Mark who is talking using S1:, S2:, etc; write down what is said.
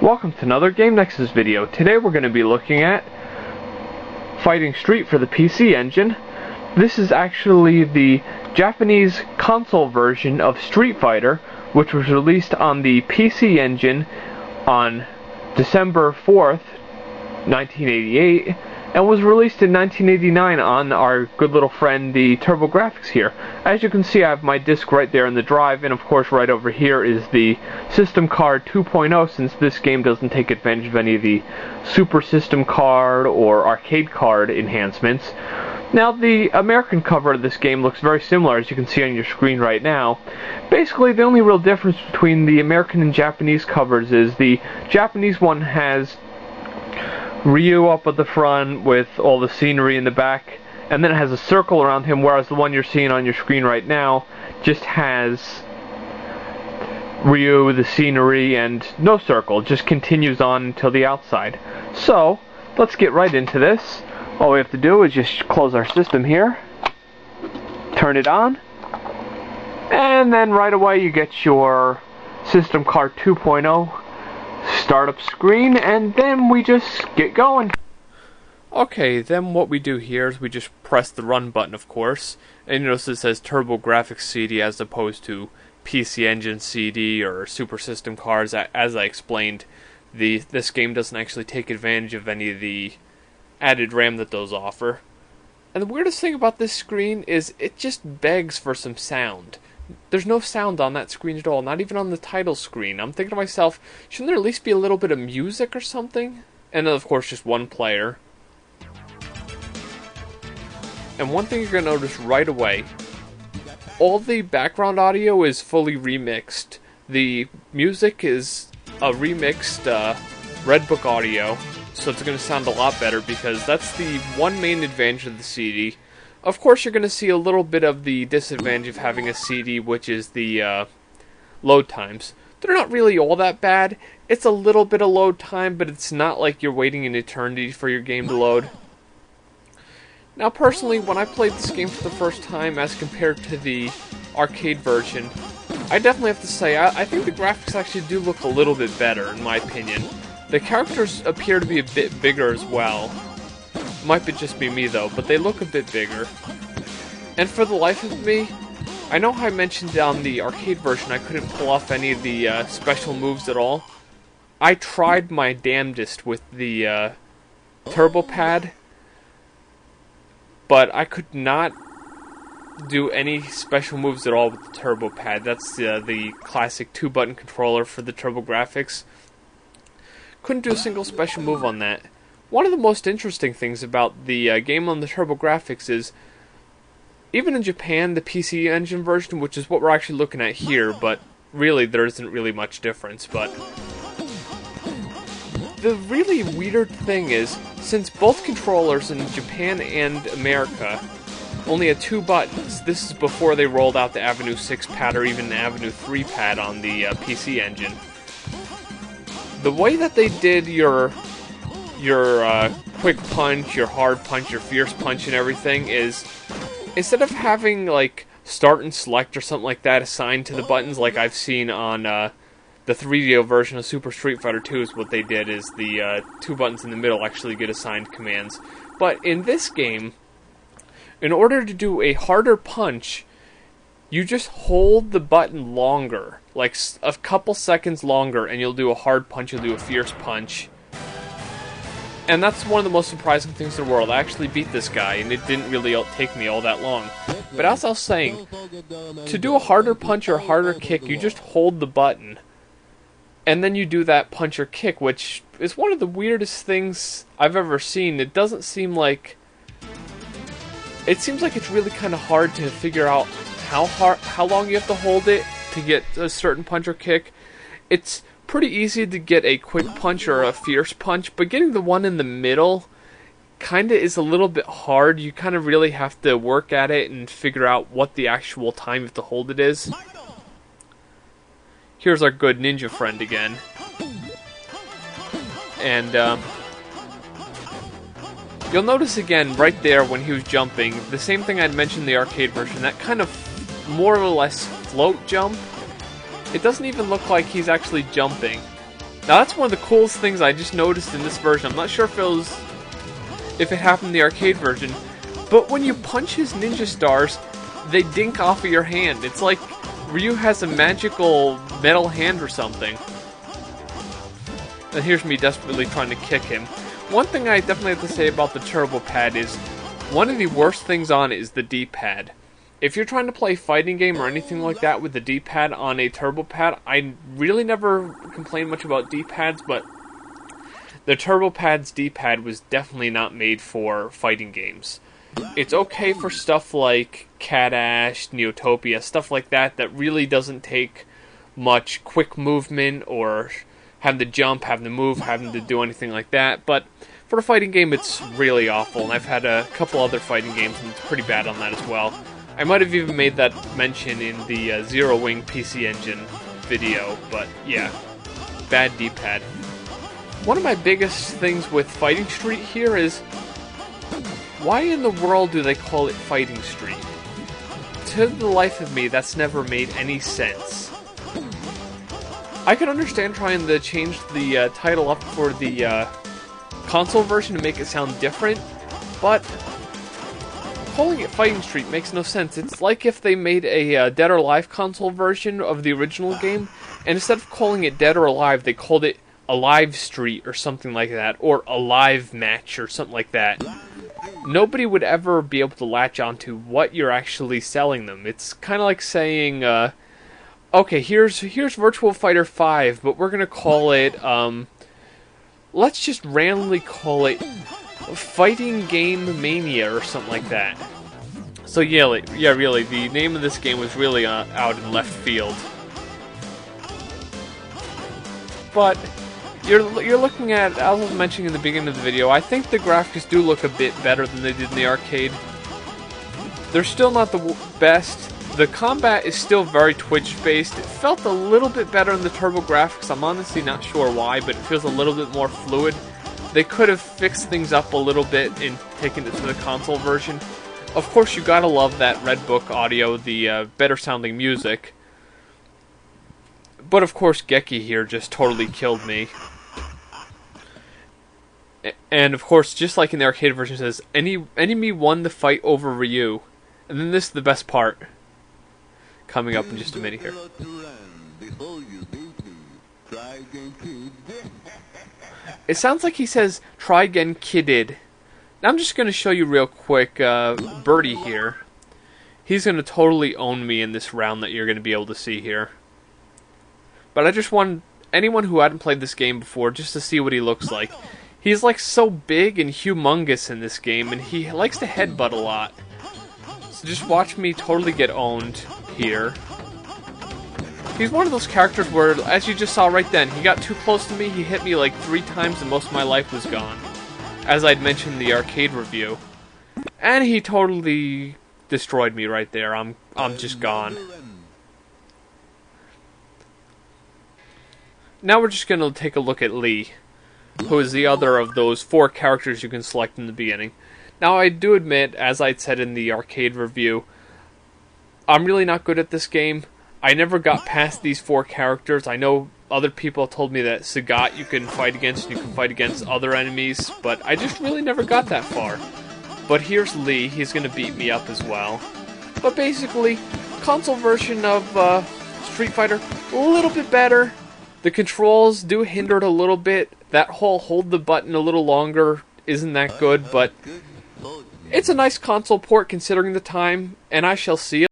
S1: Welcome to another Game Nexus video. Today we're going to be looking at Fighting Street for the PC Engine. This is actually the Japanese console version of Street Fighter, which was released on the PC Engine on December 4th, 1988, and was released in 1989 on our good little friend, the Turbo Grafx here. As you can see, I have my disc right there in the drive, and of course right over here is the System Card 2.0, since this game doesn't take advantage of any of the Super System Card or Arcade Card enhancements. Now, the American cover of this game looks very similar, as you can see on your screen right now. Basically, the only real difference between the American and Japanese covers is the Japanese one has Ryu up at the front with all the scenery in the back, and then it has a circle around him, whereas the one you're seeing on your screen right now just has Ryu, the scenery, and no circle. It just continues on until the outside. So, let's get right into this. All we have to do is just close our system here, turn it on, and then right away you get your System Card 2.0 startup screen, and then we just get going. Okay, then what we do here is we just press the run button, of course, and you notice it says Turbo Grafx CD as opposed to PC Engine CD or Super System cards. As I explained, this game doesn't actually take advantage of any of the added RAM that those offer. And the weirdest thing about this screen is it just begs for some sound. There's no sound on that screen at all, not even on the title screen. I'm thinking to myself, shouldn't there at least be a little bit of music or something? And then, of course, just one player. And one thing you're going to notice right away, all the background audio is fully remixed. The music is a remixed Red Book audio, so it's going to sound a lot better, because that's the one main advantage of the CD. Of course, you're going to see a little bit of the disadvantage of having a CD, which is the load times. They're not really all that bad. It's a little bit of load time, but it's not like you're waiting an eternity for your game to load. Now, personally, when I played this game for the first time as compared to the arcade version, I definitely have to say, I think the graphics actually do look a little bit better, in my opinion. The characters appear to be a bit bigger as well. Might just be me though, but they look a bit bigger. And for the life of me, I know how I mentioned on the arcade version I couldn't pull off any of the special moves at all. I tried my damnedest with the turbo pad, but I could not do any special moves at all with the turbo pad. That's the classic 2-button controller for the Turbo Grafx. Couldn't do a single special move on that. One of the most interesting things about the game on the Turbo Grafx is, even in Japan, the PC Engine version, which is what we're actually looking at here, but really there isn't really much difference, but the really weird thing is, since both controllers in Japan and America only had 2 buttons, this is before they rolled out the Avenue 6 pad or even the Avenue 3 pad on the PC Engine. The way that they did your quick punch, your hard punch, your fierce punch and everything is, instead of having like start and select or something like that assigned to the buttons like I've seen on the 3DO version of Super Street Fighter 2, is what they did is the 2 buttons in the middle actually get assigned commands. But in this game, in order to do a harder punch, you just hold the button longer, like a couple seconds longer, and you'll do a hard punch, you'll do a fierce punch. And that's one of the most surprising things in the world. I actually beat this guy, and it didn't really take me all that long. But as I was saying, to do a harder punch or a harder kick, you just hold the button, and then you do that punch or kick, which is one of the weirdest things I've ever seen. It doesn't seem like... It seems like it's really kind of hard to figure out how long you have to hold it to get a certain punch or kick. It's pretty easy to get a quick punch or a fierce punch, but getting the one in the middle kinda is a little bit hard. You kind of really have to work at it and figure out what the actual time you have to hold it is. Here's our good ninja friend again. And you'll notice again right there when he was jumping, the same thing I'd mentioned in the arcade version, that kind of more or less float jump. It doesn't even look like he's actually jumping. Now that's one of the coolest things I just noticed in this version. I'm not sure if it happened in the arcade version, but when you punch his ninja stars, they dink off of your hand. It's like Ryu has a magical metal hand or something. And here's me desperately trying to kick him. One thing I definitely have to say about the Turbo Pad is, one of the worst things on it is the D-pad. If you're trying to play a fighting game or anything like that with the D-pad on a Turbo Pad, I really never complain much about D-pads, but the Turbo Pad's D-pad was definitely not made for fighting games. It's okay for stuff like Cat Ash, Neotopia, stuff like that really doesn't take much quick movement or having to jump, having to move, having to do anything like that. But for a fighting game, it's really awful, and I've had a couple other fighting games, and it's pretty bad on that as well. I might have even made that mention in the Zero Wing PC Engine video, but yeah, bad D-pad. One of my biggest things with Fighting Street here is, why in the world do they call it Fighting Street? To the life of me, that's never made any sense. I can understand trying to change the title up for the console version to make it sound different, but calling it Fighting Street makes no sense. It's like if they made a Dead or Alive console version of the original game, and instead of calling it Dead or Alive, they called it Alive Street or something like that, or Alive Match or something like that. Nobody would ever be able to latch onto what you're actually selling them. It's kind of like saying, okay, here's Virtua Fighter 5, but we're going to call it, let's just randomly call it Fighting Game Mania or something like that. So yeah, really, the name of this game was really out in left field. But you're looking at, as I was mentioning in the beginning of the video, I think the graphics do look a bit better than they did in the arcade. They're still not the best. The combat is still very twitch-based. It felt a little bit better in the Turbo Grafx. I'm honestly not sure why, but it feels a little bit more fluid. They could have fixed things up a little bit and taken it to the console version. Of course, you gotta love that Red Book audio, the better sounding music. But of course, Geki here just totally killed me. And of course, just like in the arcade version, it says, enemy won the fight over Ryu. And then this is the best part. Coming up in just a minute here. It sounds like he says, try again, kidded. Now I'm just going to show you real quick, Birdie here. He's going to totally own me in this round that you're going to be able to see here. But I just want anyone who hadn't played this game before just to see what he looks like. He's like so big and humongous in this game, and he likes to headbutt a lot. So just watch me totally get owned here. He's one of those characters where, as you just saw right then, he got too close to me, he hit me like 3 times and most of my life was gone. As I'd mentioned in the arcade review. And he totally destroyed me right there. I'm just gone. Now we're just going to take a look at Lee, who is the other of those 4 characters you can select in the beginning. Now I do admit, as I'd said in the arcade review, I'm really not good at this game. I never got past these 4 characters. I know other people told me that Sagat you can fight against, and you can fight against other enemies, but I just really never got that far. But here's Lee, he's going to beat me up as well. But basically, console version of Street Fighter, a little bit better. The controls do hinder it a little bit. That whole hold the button a little longer isn't that good, but it's a nice console port considering the time, and I shall see you.